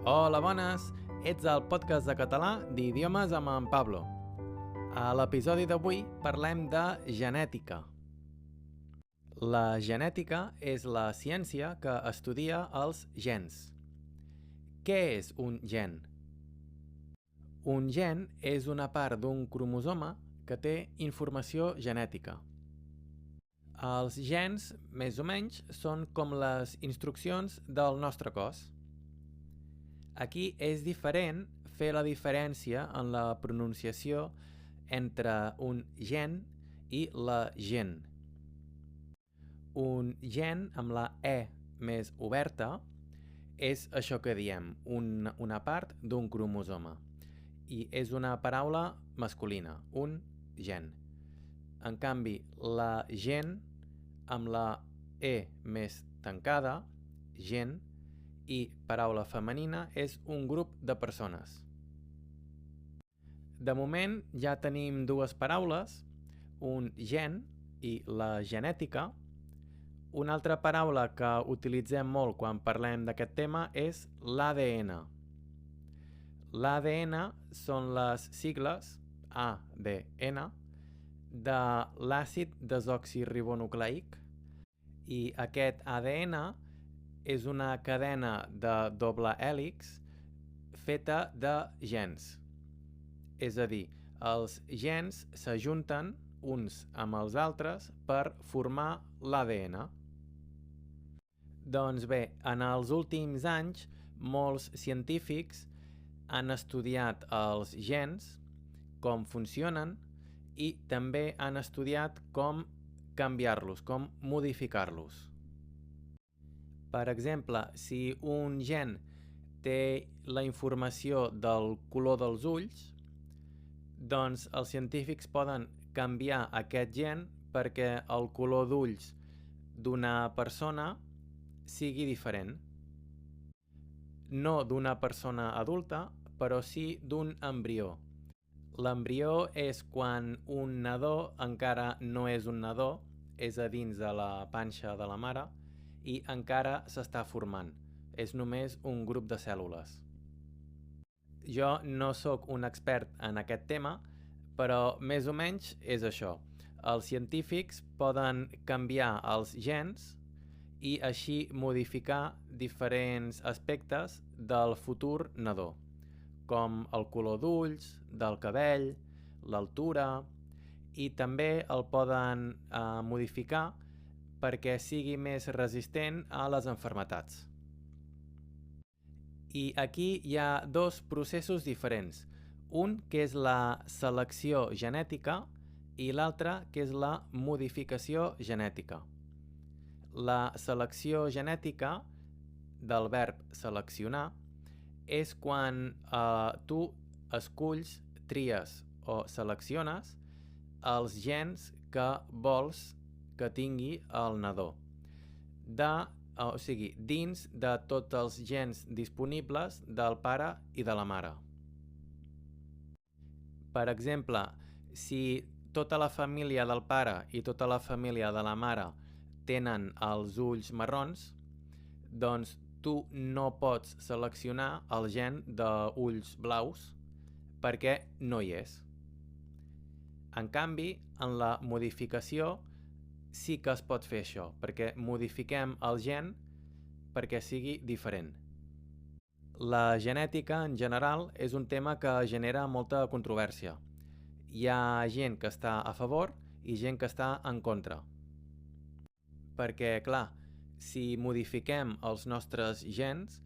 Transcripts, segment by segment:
Hola, bones! Ets al podcast de català d'idiomes amb en Pablo. A l'episodi d'avui parlem de genètica. La genètica és la ciència que estudia els gens. Què és un gen? Un gen és una part d'un cromosoma que té informació genètica. Els gens, més o menys, són com les instruccions del nostre cos. Aquí és diferent fer la diferència en la pronunciació entre un gen i la gen. Un gen amb la E més oberta és això que diem, una part d'un cromosoma. I és una paraula masculina, un gen. En canvi, la gen amb la E més tancada, gen, i paraula femenina és un grup de persones. De moment ja tenim dues paraules, un gen i la genètica. Una altra paraula que utilitzem molt quan parlem d'aquest tema és l'ADN. L'ADN són les sigles ADN de l'àcid desoxiribonucleic i aquest ADN és una cadena de doble hèlix feta de gens. És a dir, els gens s'ajunten uns amb els altres per formar l'ADN. Doncs bé, en els últims anys, molts científics han estudiat els gens, com funcionen, i també han estudiat com canviar-los, com modificar-los. Per exemple, si un gen té la informació del color dels ulls, doncs els científics poden canviar aquest gen perquè el color d'ulls d'una persona sigui diferent. No d'una persona adulta, però sí d'un embrió. L'embrió és quan un nadó encara no és un nadó, és a dins de la panxa de la mare, i encara s'està formant. És només un grup de cèl·lules. Jo no sóc un expert en aquest tema, però més o menys és això. Els científics poden canviar els gens i així modificar diferents aspectes del futur nadó, com el color d'ulls, del cabell, l'altura, i també el poden modificar perquè sigui més resistent a les malalties. I aquí hi ha dos processos diferents. Un que és la selecció genètica i l'altre que és la modificació genètica. La selecció genètica, del verb seleccionar, és quan tu esculls, tries o selecciones els gens que vols que tingui el nadó. Dins de tots els gens disponibles del pare i de la mare. Per exemple, si tota la família del pare i tota la família de la mare tenen els ulls marrons, doncs tu no pots seleccionar el gen d'ulls blaus perquè no hi és. En canvi, en la modificació sí que es pot fer això, perquè modifiquem el gen perquè sigui diferent. La genètica, en general, és un tema que genera molta controvèrsia. Hi ha gent que està a favor i gent que està en contra. Perquè, clar, si modifiquem els nostres gens,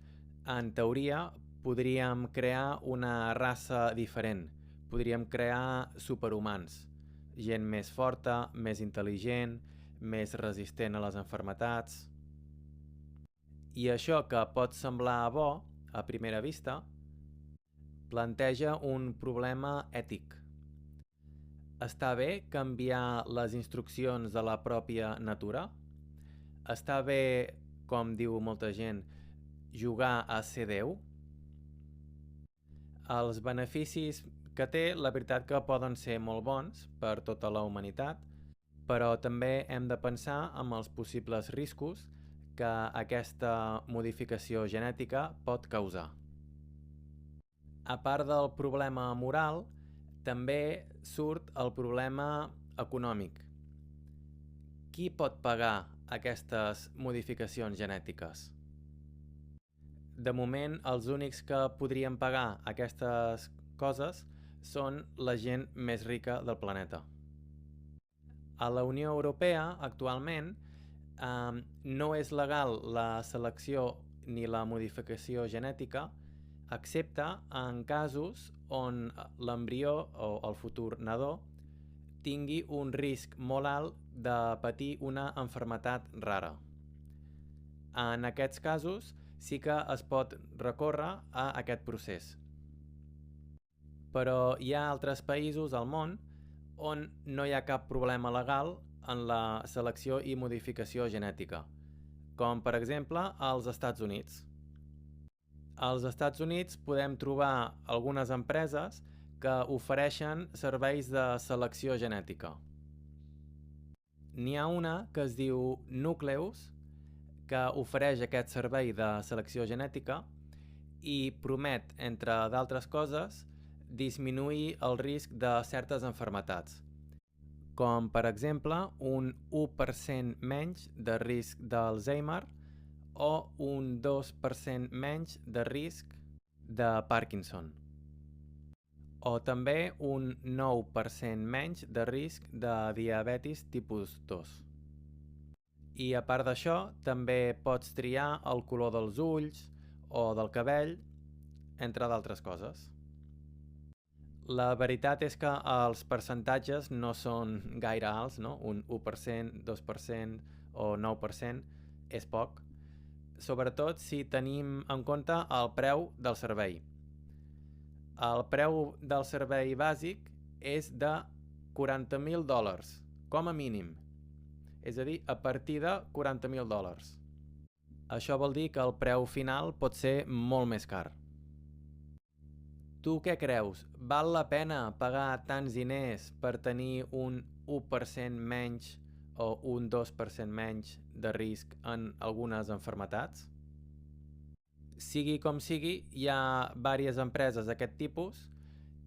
en teoria podríem crear una raça diferent. Podríem crear superhumans. Gent més forta, més intel·ligent, més resistent a les malalties. I això que pot semblar bo, a primera vista, planteja un problema ètic. Està bé canviar les instruccions de la pròpia natura? Està bé, com diu molta gent, jugar a ser Déu? Els beneficis que té, la veritat que poden ser molt bons per tota la humanitat, però també hem de pensar en els possibles riscos que aquesta modificació genètica pot causar. A part del problema moral, també surt el problema econòmic. Qui pot pagar aquestes modificacions genètiques? De moment, els únics que podrien pagar aquestes coses són la gent més rica del planeta. A la Unió Europea, actualment, no és legal la selecció ni la modificació genètica, excepte en casos on l'embrió o el futur nadó tingui un risc molt alt de patir una malaltia rara. En aquests casos sí que es pot recórrer a aquest procés. Però hi ha altres països al món on no hi ha cap problema legal en la selecció i modificació genètica, com per exemple als Estats Units. Als Estats Units podem trobar algunes empreses que ofereixen serveis de selecció genètica. N'hi ha una que es diu Nucleus, que ofereix aquest servei de selecció genètica i promet, entre d'altres coses, disminuir el risc de certes malalties, com per exemple un 1% menys de risc d'Alzheimer o un 2% menys de risc de Parkinson, o també un 9% menys de risc de diabetis tipus 2. I a part d'això, també pots triar el color dels ulls o del cabell, entre d'altres coses. La veritat és que els percentatges no són gaire alts, no? Un 1%, 2% o 9% és poc, sobretot si tenim en compte el preu del servei. El preu del servei bàsic és de $40.000, com a mínim. És a dir, a partir de $40.000. Això vol dir que el preu final pot ser molt més car. Tu què creus? Val la pena pagar tants diners per tenir un 1% menys o un 2% menys de risc en algunes malalties? Sigui com sigui, hi ha diverses empreses d'aquest tipus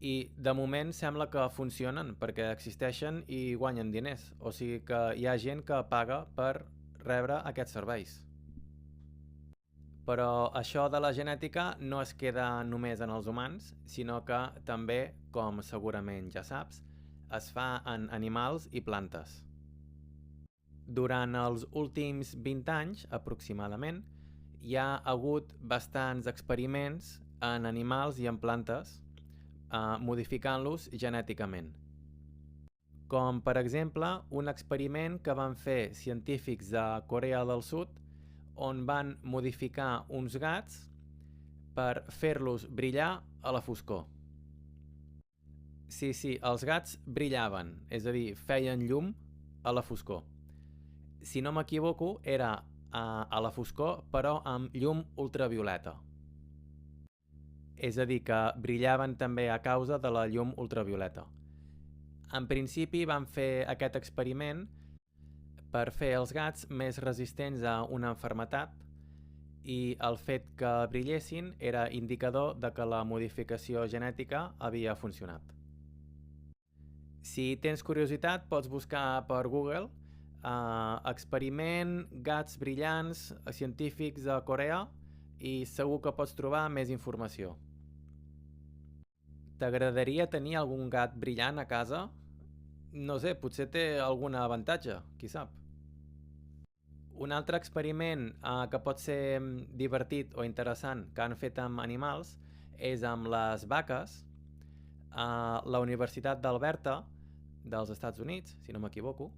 i de moment sembla que funcionen perquè existeixen i guanyen diners, o sigui que hi ha gent que paga per rebre aquests serveis. Però això de la genètica no es queda només en els humans, sinó que també, com segurament ja saps, es fa en animals i plantes. Durant els últims 20 anys, aproximadament, hi ha hagut bastants experiments en animals i en plantes modificant-los genèticament. Com, per exemple, un experiment que van fer científics de Corea del Sud on van modificar uns gats per fer-los brillar a la foscor. Sí, els gats brillaven, és a dir, feien llum a la foscor. Si no m'equivoco, era a la foscor, però amb llum ultravioleta. És a dir, que brillaven també a causa de la llum ultravioleta. En principi van fer aquest experiment per fer els gats més resistents a una malaltia i el fet que brillessin era indicador de que la modificació genètica havia funcionat. Si tens curiositat, pots buscar per Google experiment gats brillants científics de Corea i segur que pots trobar més informació. T'agradaria tenir algun gat brillant a casa? No sé, potser té algun avantatge, qui sap. Un altre experiment que pot ser divertit o interessant que han fet amb animals és amb les vaques. La Universitat d'Alberta, dels Estats Units, si no m'equivoco,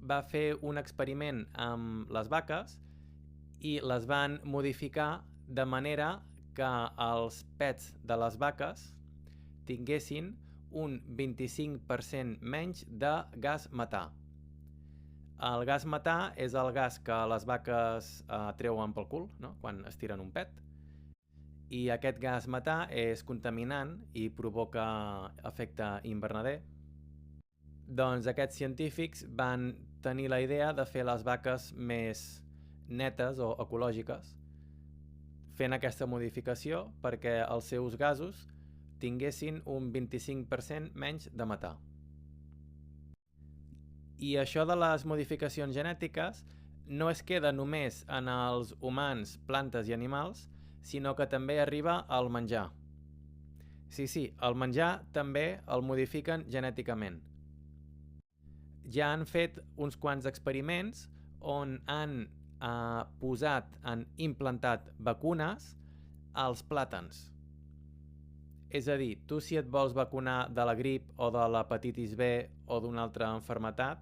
va fer un experiment amb les vaques i les van modificar de manera que els pets de les vaques tinguessin un 25% menys de gas metà. El gas metà és el gas que les vaques treuen pel cul, no? Quan es tiren un pet. I aquest gas metà és contaminant i provoca efecte hivernader. Doncs aquests científics van tenir la idea de fer les vaques més netes o ecològiques, fent aquesta modificació perquè els seus gasos tinguessin un 25% menys de metà. I això de les modificacions genètiques no es queda només en els humans, plantes i animals, sinó que també arriba al menjar. Sí, el menjar també el modifiquen genèticament. Ja han fet uns quants experiments on han han implantat vacunes als plàtans. És a dir, tu si et vols vacunar de la grip o de l'hepatitis B o d'una altra malaltia,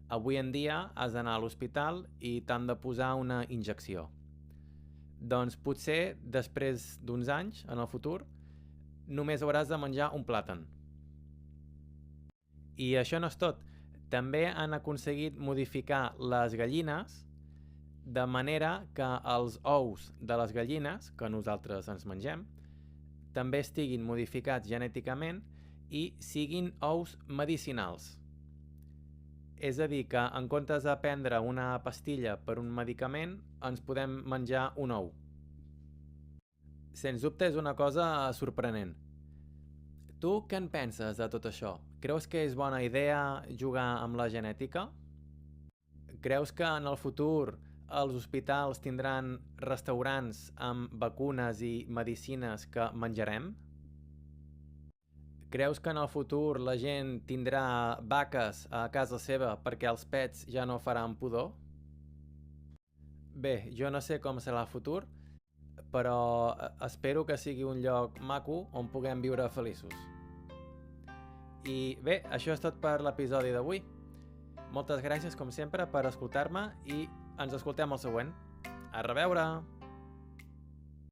avui en dia has d'anar a l'hospital i t'han de posar una injecció. Doncs potser després d'uns anys, en el futur, només hauràs de menjar un plàtan. I això no és tot. També han aconseguit modificar les gallines de manera que els ous de les gallines, que nosaltres ens mengem, també estiguin modificats genèticament i siguin ous medicinals. És a dir, que en comptes de prendre una pastilla per un medicament, ens podem menjar un ou. Sens dubte és una cosa sorprenent. Tu què en penses de tot això? Creus que és bona idea jugar amb la genètica? Creus que en el futur els hospitals tindran restaurants amb vacunes i medicines que menjarem? Creus que en el futur la gent tindrà vaques a casa seva perquè els pets ja no faran pudor? Bé, jo no sé com serà el futur, però espero que sigui un lloc maco on puguem viure feliços. I bé, això és tot per l'episodi d'avui. Moltes gràcies, com sempre, per escoltar-me i ens escoltem al següent. A reveure!